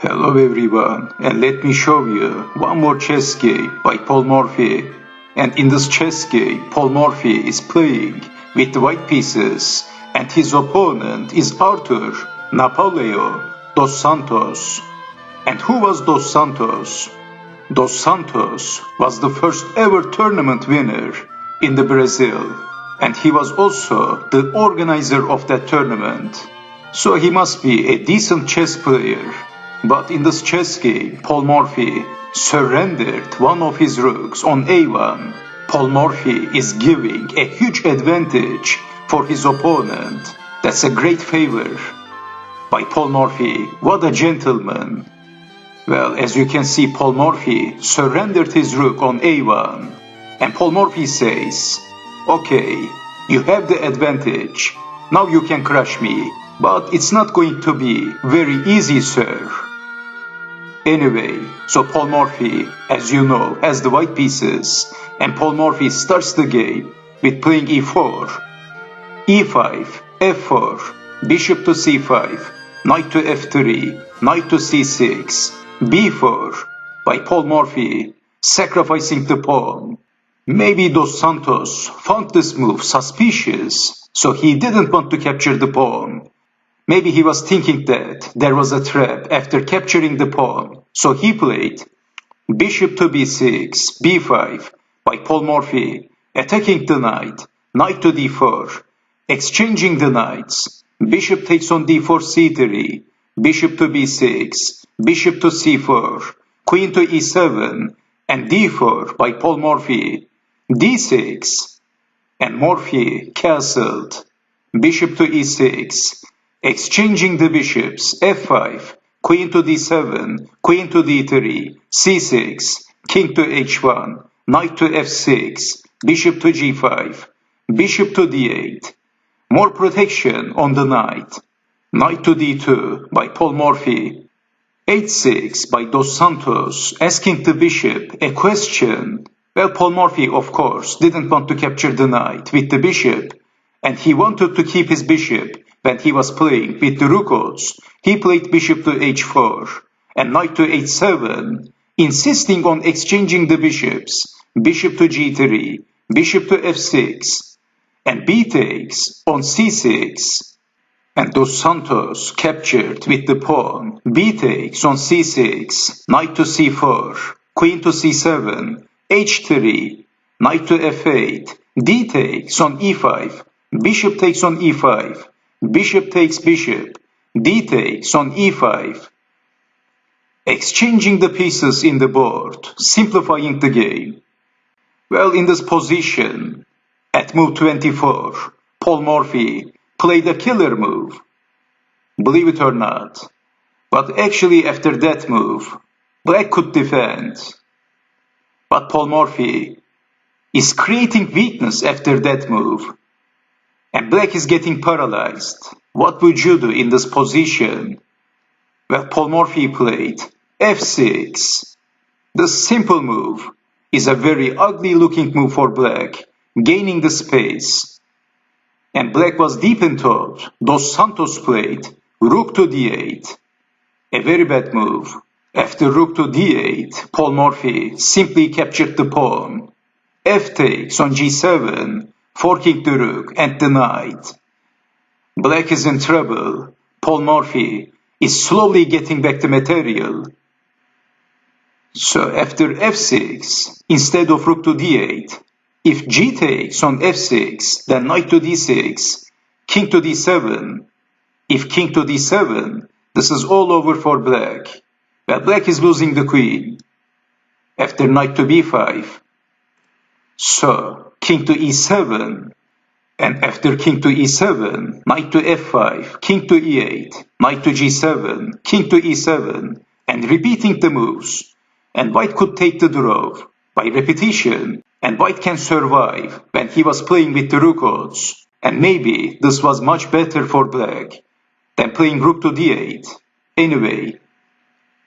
Hello everyone, and let me show you one more chess game by Paul Morphy. And in this chess game, Paul Morphy is playing with the white pieces, and his opponent is Arthur Napoleao dos Santos. And who was Dos Santos? Dos Santos was the first ever tournament winner in the Brazil, and he was also the organizer of that tournament. So he must be a decent chess player. But in this chess game, Paul Morphy surrendered one of his rooks on a1. Paul Morphy is giving a huge advantage for his opponent. That's a great favor by Paul Morphy. What a gentleman. Well, as you can see, Paul Morphy surrendered his rook on a1. And Paul Morphy says, "Okay, you have the advantage. Now you can crush me. But it's not going to be very easy, sir." Anyway, so Paul Morphy, as you know, has the white pieces, and Paul Morphy starts the game with playing e4, e5, f4, bishop to c5, knight to f3, knight to c6, b4, by Paul Morphy, sacrificing the pawn. Maybe Dos Santos found this move suspicious, so he didn't want to capture the pawn. Maybe he was thinking that there was a trap after capturing the pawn, so he played bishop to b6, b5 by Paul Morphy, attacking the knight, knight to d4, exchanging the knights, bishop takes on d4, c3, bishop to b6, bishop to c4, queen to e7, and d4 by Paul Morphy, d6, and Morphy castled, bishop to e6, exchanging the bishops, f5, queen to d7, queen to d3, c6, king to h1, knight to f6, bishop to g5, bishop to d8. More protection on the knight. Knight to d2 by Paul Morphy. h6 by Dos Santos, asking the bishop a question. Well, Paul Morphy, of course, didn't want to capture the knight with the bishop, and he wanted to keep his bishop. When he was playing with the rook odds, he played bishop to h4 and knight to h7, insisting on exchanging the bishops, bishop to g3, bishop to f6, and b takes on c6. And Dos Santos captured with the pawn, b takes on c6, knight to c4, queen to c7, h3, knight to f8, d takes on e5, bishop takes on e5, bishop takes bishop, d takes on e5, exchanging the pieces in the board, simplifying the game. Well, in this position, at move 24, Paul Morphy played a killer move, believe it or not. But actually after that move, Black could defend. But Paul Morphy is creating weakness after that move. And Black is getting paralyzed. What would you do in this position? Well, Paul Morphy played f6. This simple move is a very ugly looking move for Black, gaining the space. And Black was deep in thought. Dos Santos played rook to d8. A very bad move. After rook to d8, Paul Morphy simply captured the pawn. F takes on g7. Forking the rook and the knight. Black is in trouble. Paul Morphy is slowly getting back the material. So after f6, instead of rook to d8, if g takes on f6, then knight to d6, king to d7. If king to d7, this is all over for Black. But Black is losing the queen. After knight to b5, so king to e7, and after king to e7, knight to f5, king to e8, knight to g7, king to e7, and repeating the moves. And White could take the draw by repetition, and White can survive when he was playing with the rook odds. And maybe this was much better for Black than playing rook to d8. Anyway,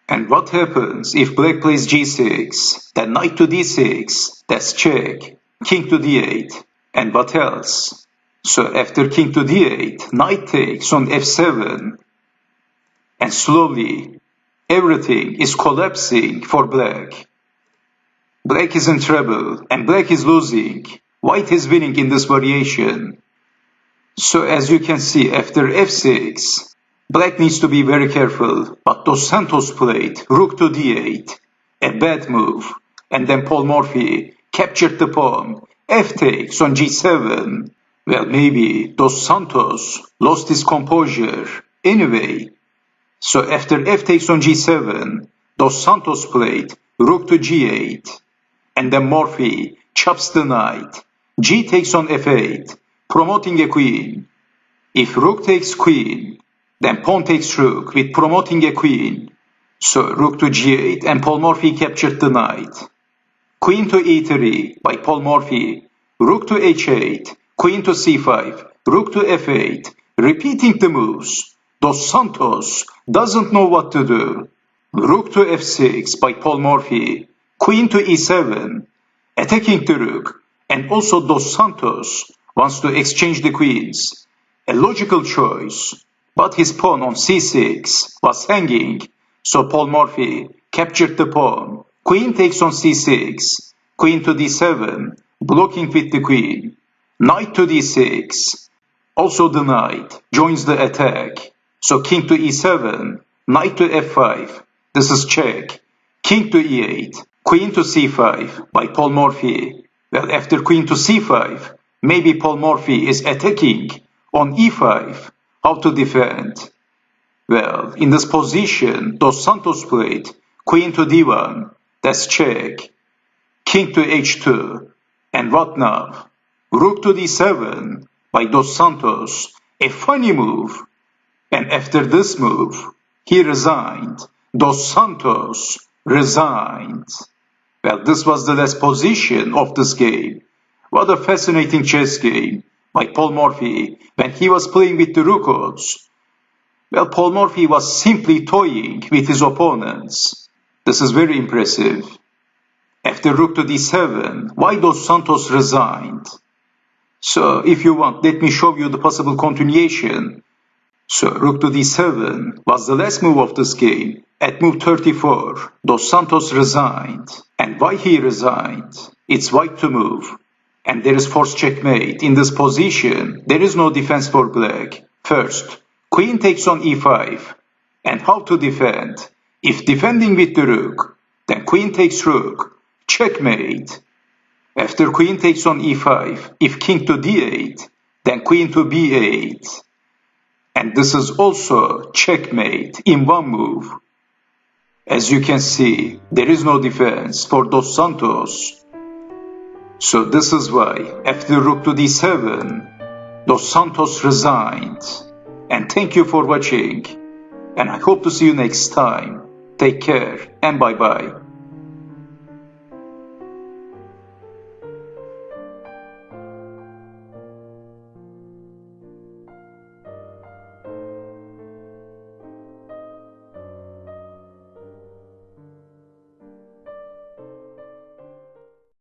and what happens if Black plays g6, then knight to d6, that's check, king to d8, and what else? So after king to d8, knight takes on f7, and slowly Everything is collapsing for black. Black is in trouble and black is losing. White is winning in this variation. So as you can see, after f6, black needs to be very careful, but Dos Santos played rook to d8, a bad move, and then Paul Morphy captured the pawn, f takes on g7. Well, maybe Dos Santos lost his composure anyway. So after f takes on g7, Dos Santos played rook to g8, and then Morphy chops the knight, g takes on f8, promoting a queen. If rook takes queen, then pawn takes rook with promoting a queen. So rook to g8 and Paul Morphy captured the knight. Queen to e3 by Paul Morphy, rook to h8, queen to c5, rook to f8, repeating the moves. Dos Santos doesn't know what to do. Rook to f6 by Paul Morphy, queen to e7, attacking the rook, and also Dos Santos wants to exchange the queens. A logical choice, but his pawn on c6 was hanging, so Paul Morphy captured the pawn. Queen takes on c6, queen to d7, blocking with the queen. Knight to d6, also the knight joins the attack. So king to e7, knight to f5, this is check. King to e8, queen to c5 by Paul Morphy. Well, after queen to c5, maybe Paul Morphy is attacking on e5. How to defend? Well, in this position, Dos Santos played queen to d1, that's check. King to h2, and what now? Rook to d7 by Dos Santos, a funny move. And after this move, he resigned. Dos Santos resigned. Well, this was the last position of this game. What a fascinating chess game by Paul Morphy when he was playing with the rook odds. Well, Paul Morphy was simply toying with his opponents. This is very impressive. After rook to d7, why Dos Santos resigned? So, if you want, let me show you the possible continuation. So, rook to d7 was the last move of this game. At move 34, Dos Santos resigned. And why he resigned? It's white to move. And there is forced checkmate. In this position, there is no defense for black. First, queen takes on e5. And how to defend? If defending with the rook, then queen takes rook. Checkmate. After queen takes on e5, if king to d8, then queen to b8. And this is also checkmate in one move. As you can see, there is no defense for Dos Santos. So this is why, after rook to d7, Dos Santos resigned. And thank you for watching. And I hope to see you next time. Take care and bye bye.